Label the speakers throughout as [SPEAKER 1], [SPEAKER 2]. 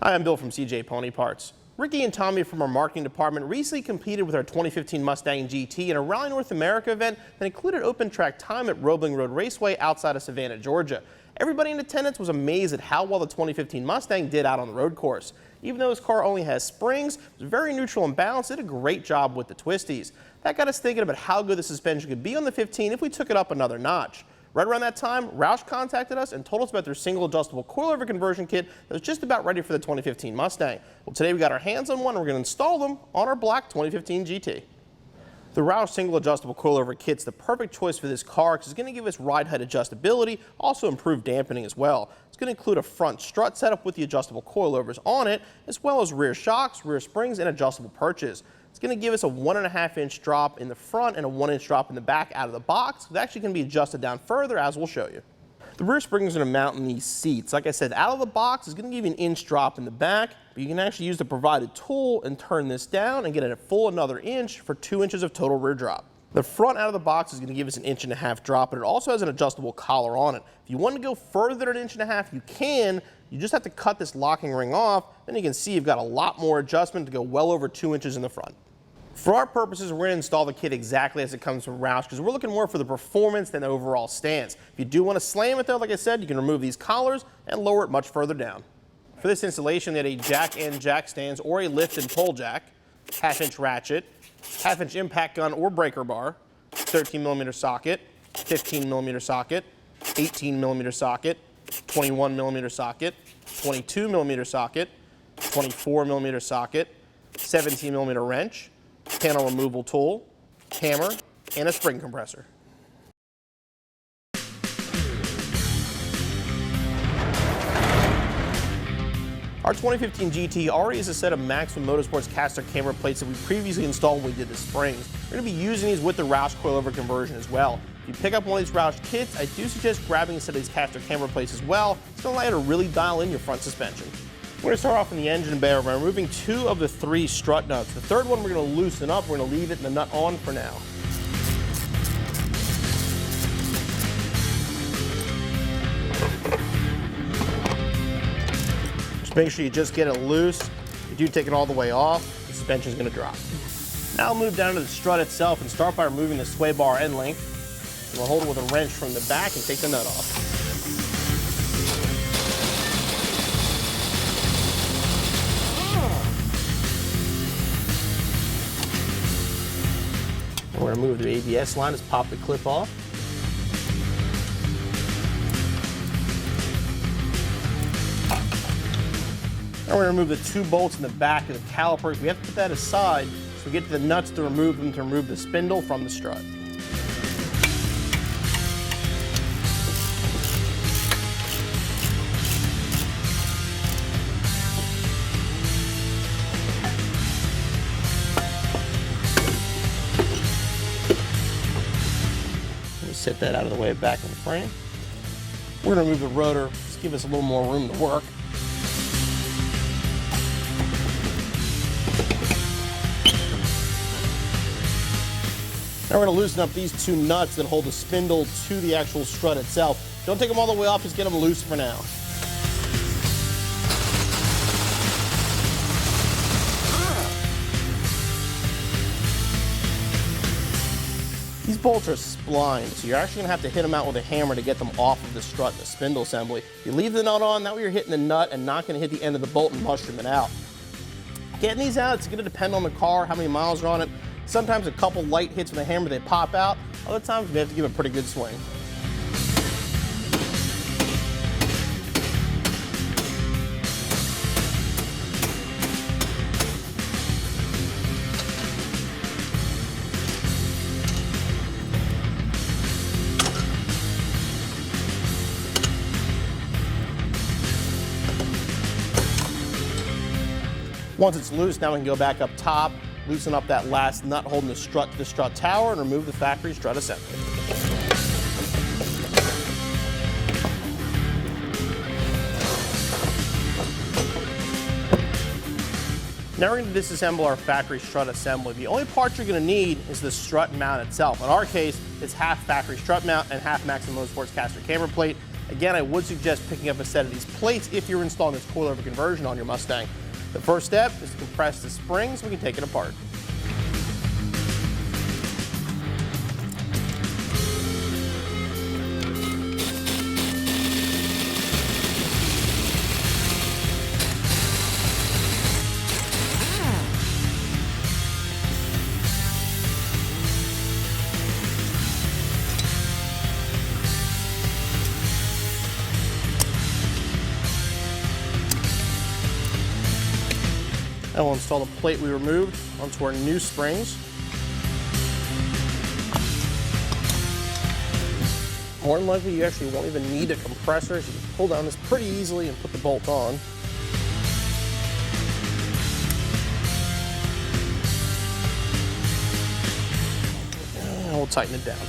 [SPEAKER 1] Hi, I'm Bill from CJ Pony Parts. Ricky and Tommy from our marketing department recently competed with our 2015 Mustang GT in a Rally North America event that included open track time at Roebling Road Raceway outside of Savannah, Georgia. Everybody in attendance was amazed at how well the 2015 Mustang did out on the road course. Even though this car only has springs, it was very neutral and balanced, did a great job with the twisties. That got us thinking about how good the suspension could be on the 15 if we took it up another notch. Right around that time, Roush contacted us and told us about their single adjustable coilover conversion kit that was just about ready for the 2015 Mustang. Well, today we got our hands on one and we're going to install them on our black 2015 GT. The Roush single adjustable coilover kit's the perfect choice for this car because it's going to give us ride height adjustability, also improve dampening as well. It's going to include a front strut setup with the adjustable coilovers on it, as well as rear shocks, rear springs, and adjustable perches. It's going to give us a 1.5-inch drop in the front and a 1-inch drop in the back out of the box. It's actually going to be adjusted down further, as we'll show you. The rear spring is going to mount in these seats. Like I said, out of the box, it's going to give you an inch drop in the back, but you can actually use the provided tool and turn this down and get it a full another inch for 2 inches of total rear drop. The front out of the box is going to give us an 1.5 inch drop, but it also has an adjustable collar on it. If you want to go further than 1.5 inches, you can. You just have to cut this locking ring off. Then you can see you've got a lot more adjustment to go well over 2 inches in the front. For our purposes, we're going to install the kit exactly as it comes from Roush because we're looking more for the performance than the overall stance. If you do want to slam it though, like I said, you can remove these collars and lower it much further down. For this installation, they had a jack and jack stands or a lift and pull jack, 1/2-inch ratchet, 1/2-inch impact gun or breaker bar, 13mm socket, 15mm socket, 18mm socket, 21mm socket, 22mm socket, 24mm socket, 17mm wrench, panel removal tool, hammer, and a spring compressor. Our 2015 GT already has a set of Maximum Motorsports caster camera plates that we previously installed when we did the springs. We're going to be using these with the Roush coilover conversion as well. If you pick up one of these Roush kits, I do suggest grabbing a set of these caster camera plates as well. It's going to allow you to really dial in your front suspension. We're going to start off in the engine bay by removing 2 of the 3 strut nuts. The third one we're going to loosen up. We're going to leave it in the nut on for now. Just make sure you just get it loose. If you do take it all the way off, the suspension is going to drop. Now I'll move down to the strut itself and start by removing the sway bar end link. We'll hold it with a wrench from the back and take the nut off. We're going to move the ABS line, just pop the clip off. Now we're going to remove the 2 bolts in the back of the caliper. We have to put that aside so we get to the nuts to remove them to remove the spindle from the strut. Set that out of the way back in the frame. We're going to remove the rotor, just give us a little more room to work. Now we're going to loosen up these 2 nuts that hold the spindle to the actual strut itself. Don't take them all the way off, just get them loose for now. These bolts are splined, so you're actually going to have to hit them out with a hammer to get them off of the strut and the spindle assembly. If you leave the nut on, that way you're hitting the nut and not going to hit the end of the bolt and mushroom it out. Getting these out, it's going to depend on the car, how many miles are on it. Sometimes a couple light hits with a hammer, they pop out. Other times you have to give it a pretty good swing. Once it's loose, now we can go back up top, loosen up that last nut holding the strut to the strut tower, and remove the factory strut assembly. Now we're going to disassemble our factory strut assembly. The only part you're going to need is the strut mount itself. In our case, it's half factory strut mount and half Maximum Motorsports caster camber plate. Again, I would suggest picking up a set of these plates if you're installing this coilover conversion on your Mustang. The first step is to compress the spring so we can take it apart. And we'll install the plate we removed onto our new springs. More than likely, you actually won't even need a compressor, so you can pull down this pretty easily and put the bolt on. And we'll tighten it down.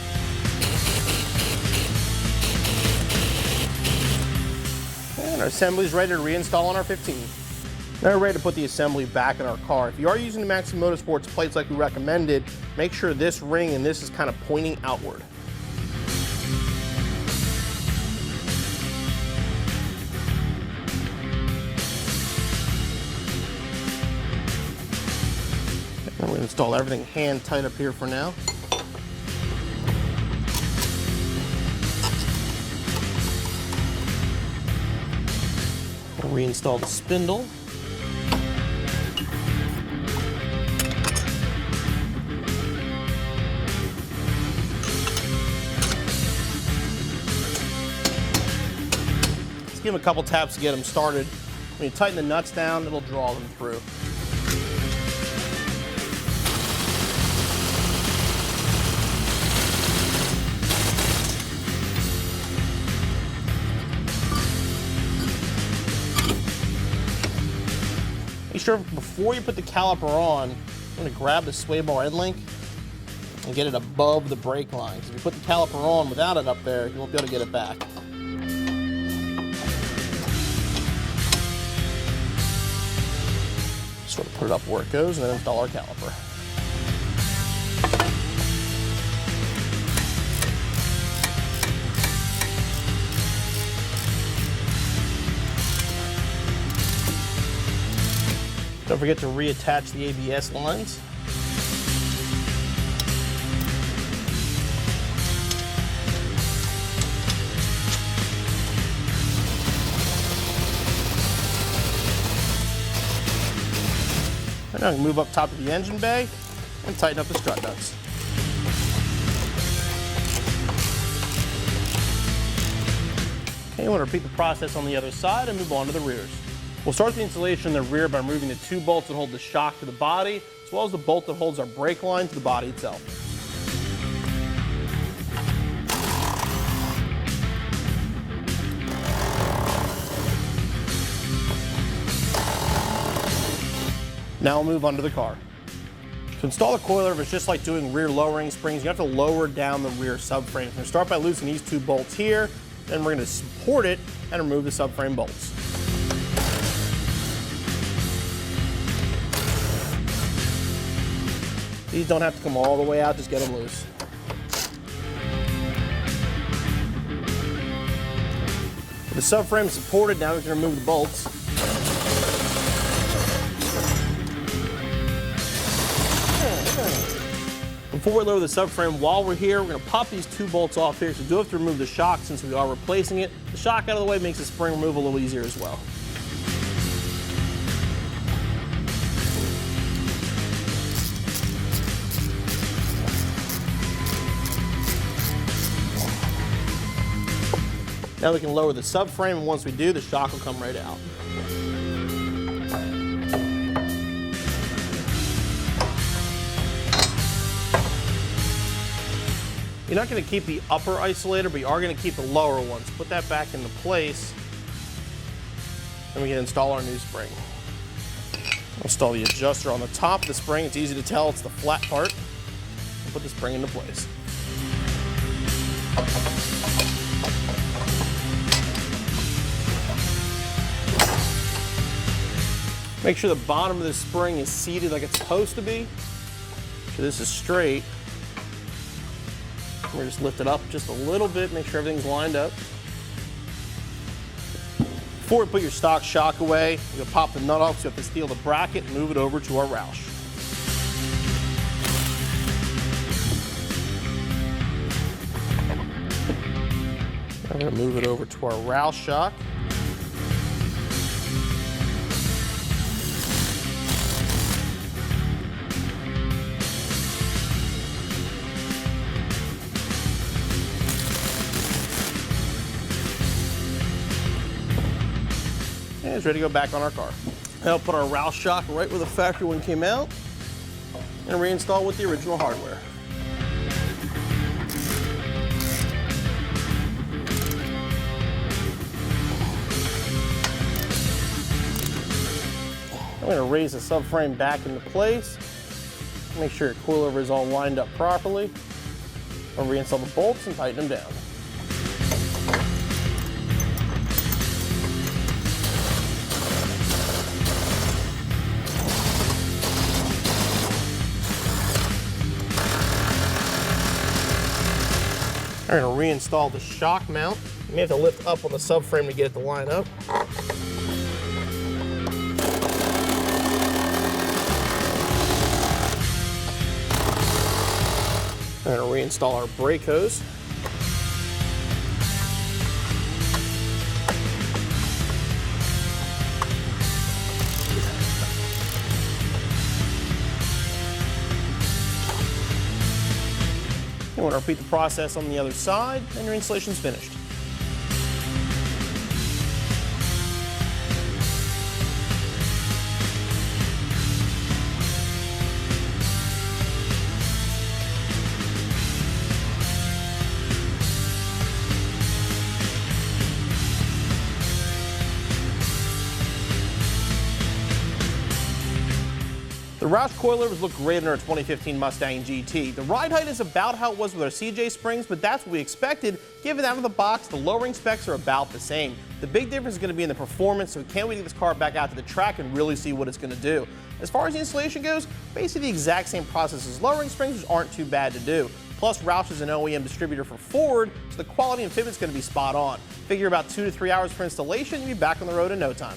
[SPEAKER 1] And our assembly is ready to reinstall on our 15. Now we're ready to put the assembly back in our car. If you are using the Maxxum Motorsports plates like we recommended, make sure this ring and this is kind of pointing outward. And we're going to install everything hand tight up here for now. We'll reinstall the spindle. Give them a couple taps to get them started. When you tighten the nuts down, it'll draw them through. Make sure before you put the caliper on, I'm going to grab the sway bar end link and get it above the brake line. If you put the caliper on without it up there, you won't be able to get it back. Sort of put it up where it goes and then install our caliper. Don't forget to reattach the ABS lines. And now we can move up top of the engine bay and tighten up the strut nuts. Okay, you want to repeat the process on the other side and move on to the rears. We'll start the installation in the rear by removing the two bolts that hold the shock to the body, as well as the bolt that holds our brake line to the body itself. Now we'll move on to the car. To install the coilover, it's just like doing rear lowering springs. You have to lower down the rear subframe. We're going to start by loosening these two bolts here, then we're going to support it and remove the subframe bolts. These don't have to come all the way out, just get them loose. With the subframe supported, now we can remove the bolts. Before we lower the subframe, while we're here, we're going to pop these two bolts off here. So we do have to remove the shock since we are replacing it. The shock out of the way makes the spring removal a little easier as well. Now we can lower the subframe, and once we do, the shock will come right out. You're not going to keep the upper isolator, but you are going to keep the lower one. So put that back into place, and we can install our new spring. Install the adjuster on the top of the spring. It's easy to tell it's the flat part. And put the spring into place. Make sure the bottom of the spring is seated like it's supposed to be. So this is straight. We're just lift it up just a little bit, make sure everything's lined up. Before we put your stock shock away, you'll pop the nut off, so you have to steal the bracket and move it over to our Roush. I'm going to move it over to our Roush shock. And it's ready to go back on our car. Now I'll put our Roush shock right where the factory one came out and reinstall with the original hardware. I'm going to raise the subframe back into place. Make sure your coilover is all lined up properly. I'll reinstall the bolts and tighten them down. I'm going to reinstall the shock mount. You may have to lift up on the subframe to get it to line up. I'm going to reinstall our brake hose. I'm going to repeat the process on the other side, and your installation is finished. The Roush coilovers look great in our 2015 Mustang GT. The ride height is about how it was with our CJ springs, but that's what we expected. Given out of the box, the lowering specs are about the same. The big difference is going to be in the performance, so we can't wait to get this car back out to the track and really see what it's going to do. As far as the installation goes, basically the exact same process as lowering springs, which aren't too bad to do. Plus, Roush is an OEM distributor for Ford, so the quality and fitment is going to be spot on. Figure about 2 to 3 hours for installation, and you'll be back on the road in no time.